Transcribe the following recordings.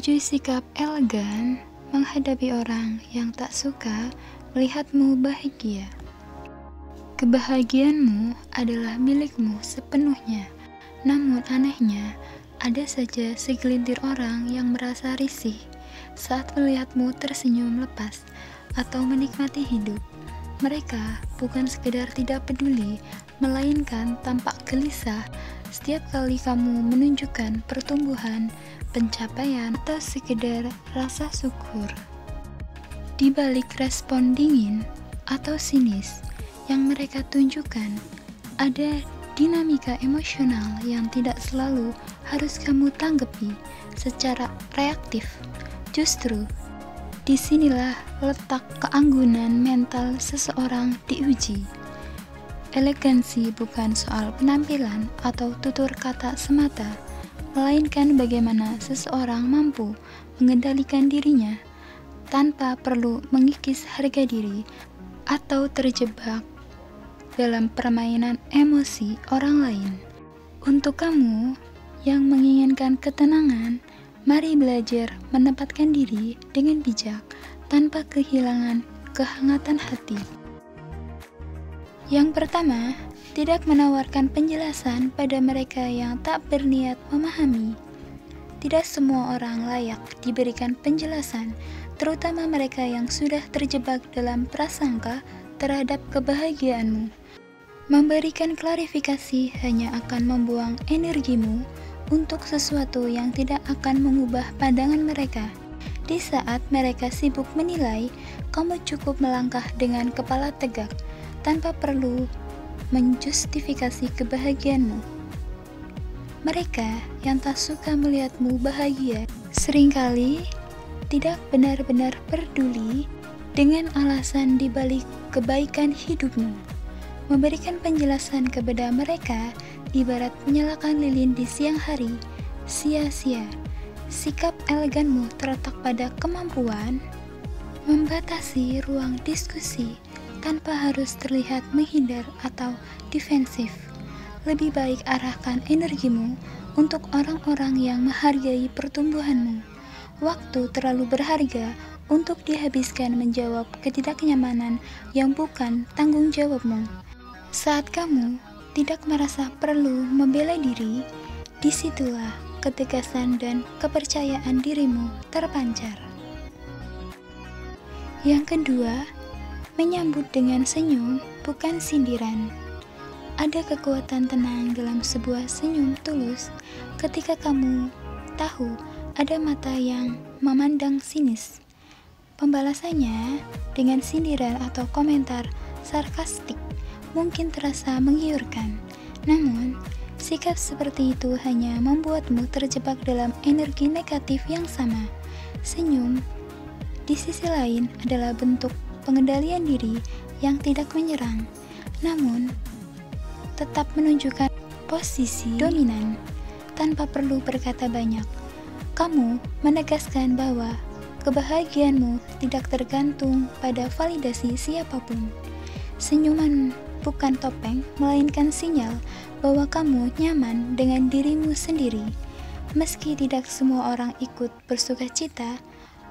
Tunjukkan sikap elegan menghadapi orang yang tak suka melihatmu bahagia. Kebahagiaanmu adalah milikmu sepenuhnya. Namun anehnya, ada saja segelintir orang yang merasa risih saat melihatmu tersenyum lepas atau menikmati hidup. Mereka bukan sekedar tidak peduli, melainkan tampak gelisah setiap kali kamu menunjukkan pertumbuhan, pencapaian, atau sekedar rasa syukur. Di balik respon dingin atau sinis yang mereka tunjukkan, ada dinamika emosional yang tidak selalu harus kamu tanggapi secara reaktif. Justru disinilah letak keanggunan mental seseorang diuji. Elegansi bukan soal penampilan atau tutur kata semata, melainkan bagaimana seseorang mampu mengendalikan dirinya tanpa perlu mengikis harga diri atau terjebak dalam permainan emosi orang lain. Untuk kamu yang menginginkan ketenangan, mari belajar menempatkan diri dengan bijak tanpa kehilangan kehangatan hati. Yang pertama, tidak menawarkan penjelasan pada mereka yang tak berniat memahami. Tidak semua orang layak diberikan penjelasan, terutama mereka yang sudah terjebak dalam prasangka terhadap kebahagiaanmu. Memberikan klarifikasi hanya akan membuang energimu untuk sesuatu yang tidak akan mengubah pandangan mereka. Di saat mereka sibuk menilai, kamu cukup melangkah dengan kepala tegak, tanpa perlu menjustifikasi kebahagiaanmu. Mereka yang tak suka melihatmu bahagia seringkali tidak benar-benar peduli dengan alasan di balik kebaikan hidupmu. Memberikan penjelasan kepada mereka ibarat menyalakan lilin di siang hari, sia-sia. Sikap eleganmu terletak pada kemampuan membatasi ruang diskusi tanpa harus terlihat menghindar atau defensif. Lebih baik arahkan energimu untuk orang-orang yang menghargai pertumbuhanmu. Waktu terlalu berharga untuk dihabiskan menjawab ketidaknyamanan yang bukan tanggung jawabmu. Saat kamu tidak merasa perlu membela diri, disitulah ketegasan dan kepercayaan dirimu terpancar. Yang kedua, menyambut dengan senyum, bukan sindiran. Ada kekuatan tenang dalam sebuah senyum tulus ketika kamu tahu ada mata yang memandang sinis. Pembalasannya dengan sindiran atau komentar sarkastik mungkin terasa menggiurkan, namun sikap seperti itu hanya membuatmu terjebak dalam energi negatif yang sama. Senyum, di sisi lain, adalah bentuk pengendalian diri yang tidak menyerang, namun tetap menunjukkan posisi dominan tanpa perlu berkata banyak. Kamu menegaskan bahwa kebahagiaanmu tidak tergantung pada validasi siapapun. Senyuman bukan topeng, melainkan sinyal bahwa kamu nyaman dengan dirimu sendiri. Meski tidak semua orang ikut bersukacita,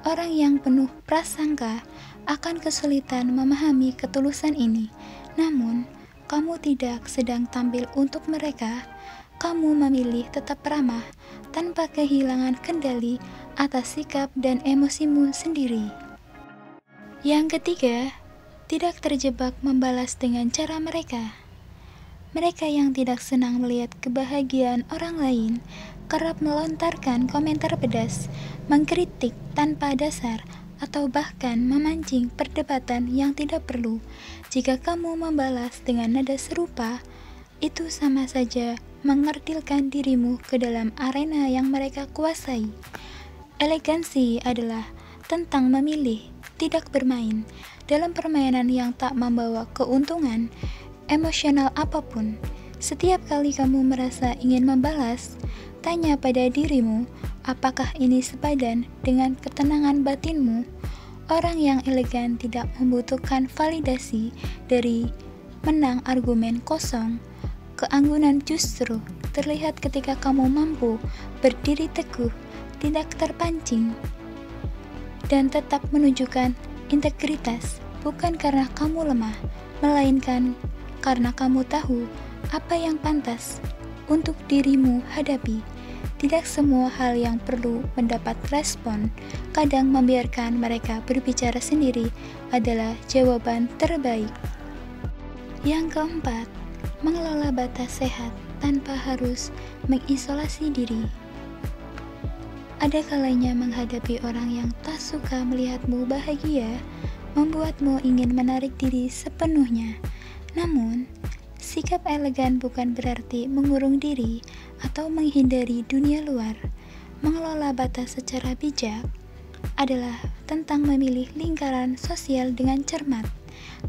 orang yang penuh prasangka akan kesulitan memahami ketulusan ini. Namun, kamu tidak sedang tampil untuk mereka. Kamu memilih tetap ramah tanpa kehilangan kendali atas sikap dan emosimu sendiri. Yang ketiga, tidak terjebak membalas dengan cara mereka. Mereka yang tidak senang melihat kebahagiaan orang lain kerap melontarkan komentar pedas, mengkritik tanpa dasar, atau bahkan memancing perdebatan yang tidak perlu. Jika kamu membalas dengan nada serupa, itu sama saja mengerdilkan dirimu ke dalam arena yang mereka kuasai. Elegansi adalah tentang memilih, tidak bermain dalam permainan yang tak membawa keuntungan emosional apapun. Setiap kali kamu merasa ingin membalas, tanya pada dirimu, apakah ini sepadan dengan ketenangan batinmu? Orang yang elegan tidak membutuhkan validasi dari menang argumen kosong. Keanggunan justru terlihat ketika kamu mampu berdiri teguh tidak terpancing, dan tetap menunjukkan integritas, bukan karena kamu lemah, melainkan karena kamu tahu apa yang pantas untuk dirimu hadapi. Tidak semua hal yang perlu mendapat respon, kadang membiarkan mereka berbicara sendiri adalah jawaban terbaik. Yang keempat, mengelola batas sehat tanpa harus mengisolasi diri. Ada kalanya menghadapi orang yang tak suka melihatmu bahagia, membuatmu ingin menarik diri sepenuhnya. Namun, sikap elegan bukan berarti mengurung diri atau menghindari dunia luar. Mengelola batas secara bijak adalah tentang memilih lingkaran sosial dengan cermat,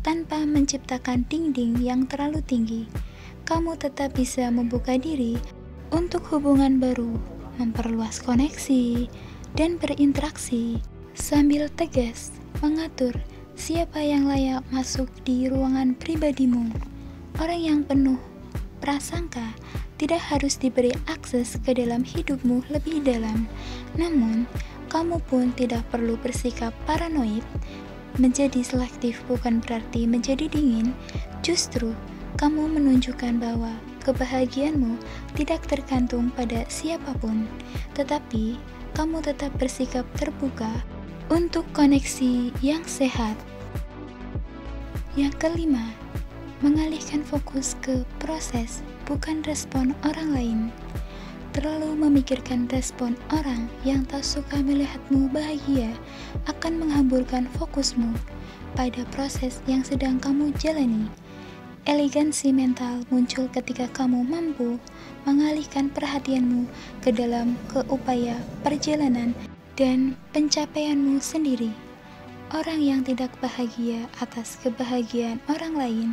tanpa menciptakan dinding yang terlalu tinggi. Kamu tetap bisa membuka diri untuk hubungan baru, memperluas koneksi, dan berinteraksi, sambil tegas mengatur siapa yang layak masuk di ruangan pribadimu. Orang yang penuh prasangka tidak harus diberi akses ke dalam hidupmu lebih dalam. Namun, kamu pun tidak perlu bersikap paranoid. Menjadi selektif bukan berarti menjadi dingin. Justru, kamu menunjukkan bahwa kebahagiaanmu tidak tergantung pada siapapun, tetapi kamu tetap bersikap terbuka untuk koneksi yang sehat. Yang kelima, mengalihkan fokus ke proses, bukan respon orang lain. Terlalu memikirkan respon orang yang tak suka melihatmu bahagia akan menghamburkan fokusmu pada proses yang sedang kamu jalani. Elegansi mental muncul ketika kamu mampu mengalihkan perhatianmu ke dalam upaya perjalanan dan pencapaianmu sendiri. Orang yang tidak bahagia atas kebahagiaan orang lain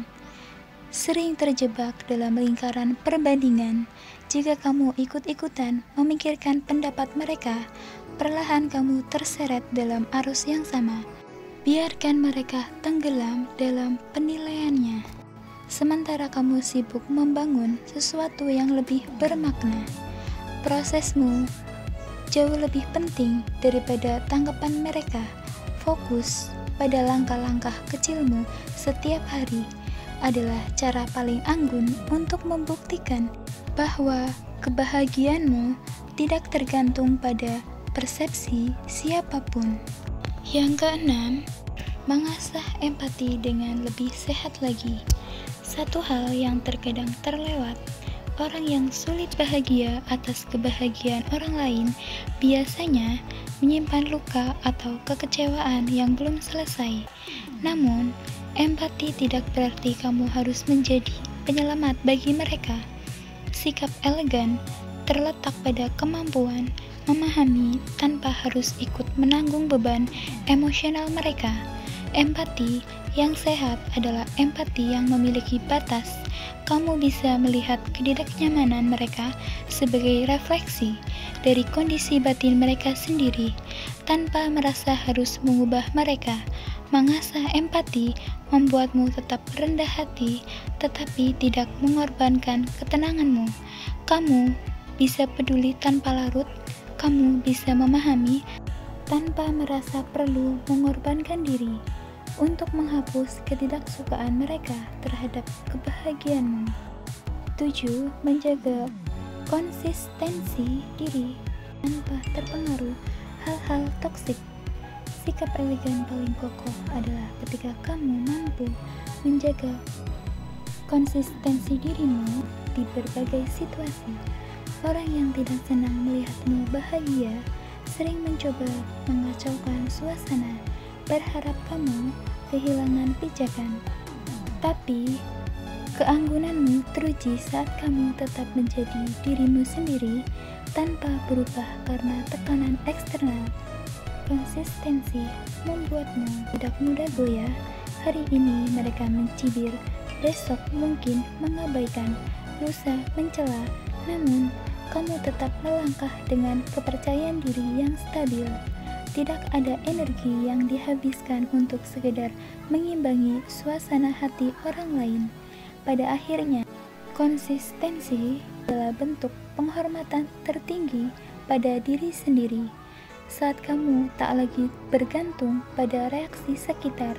sering terjebak dalam lingkaran perbandingan. Jika kamu ikut-ikutan memikirkan pendapat mereka, perlahan kamu terseret dalam arus yang sama. Biarkan mereka tenggelam dalam penilaiannya, sementara kamu sibuk membangun sesuatu yang lebih bermakna. Prosesmu jauh lebih penting daripada tanggapan mereka. Fokus pada langkah-langkah kecilmu setiap hari adalah cara paling anggun untuk membuktikan bahwa kebahagiaanmu tidak tergantung pada persepsi siapapun. Yang keenam, mengasah empati dengan lebih sehat lagi. Satu hal yang terkadang terlewat, orang yang sulit bahagia atas kebahagiaan orang lain biasanya menyimpan luka atau kekecewaan yang belum selesai. Namun, empati tidak berarti kamu harus menjadi penyelamat bagi mereka. Sikap elegan terletak pada kemampuan memahami tanpa harus ikut menanggung beban emosional mereka. Empati yang sehat adalah empati yang memiliki batas. Kamu bisa melihat ketidaknyamanan mereka sebagai refleksi dari kondisi batin mereka sendiri, tanpa merasa harus mengubah mereka. Mengasah empati membuatmu tetap rendah hati, tetapi tidak mengorbankan ketenanganmu. Kamu bisa peduli tanpa larut, kamu bisa memahami tanpa merasa perlu mengorbankan diri untuk menghapus ketidaksukaan mereka terhadap kebahagiaanmu. 7. Menjaga konsistensi diri tanpa terpengaruh hal-hal toksik. Sikap elegan paling kokoh adalah ketika kamu mampu menjaga konsistensi dirimu di berbagai situasi. Orang yang tidak senang melihatmu bahagia sering mencoba mengacaukan suasana, berharap kamu kehilangan pijakan. Tapi, keanggunanmu teruji saat kamu tetap menjadi dirimu sendiri tanpa berubah karena tekanan eksternal. Konsistensi membuatmu tidak mudah goyah. Hari ini mereka mencibir, besok mungkin mengabaikan, lusa mencela, namun kamu tetap melangkah dengan kepercayaan diri yang stabil. Tidak ada energi yang dihabiskan untuk sekedar mengimbangi suasana hati orang lain. Pada akhirnya, konsistensi adalah bentuk penghormatan tertinggi pada diri sendiri. Saat kamu tak lagi bergantung pada reaksi sekitar,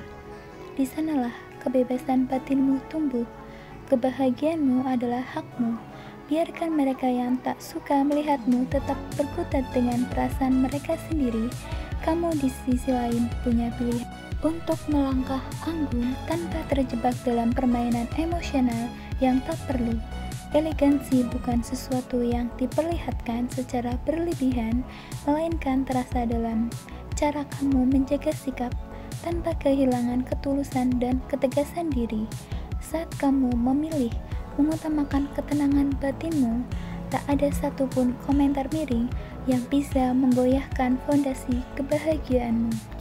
di sanalah kebebasan batinmu tumbuh. Kebahagiaanmu adalah hakmu. Biarkan mereka yang tak suka melihatmu tetap berkutat dengan perasaan mereka sendiri. Kamu di sisi lain punya pilihan untuk melangkah anggun tanpa terjebak dalam permainan emosional yang tak perlu. Elegansi bukan sesuatu yang diperlihatkan secara berlebihan, melainkan terasa dalam cara kamu menjaga sikap tanpa kehilangan ketulusan dan ketegasan diri. Saat kamu memilih mengutamakan ketenangan batinmu, tak ada satupun komentar miring yang bisa menggoyahkan fondasi kebahagiaanmu.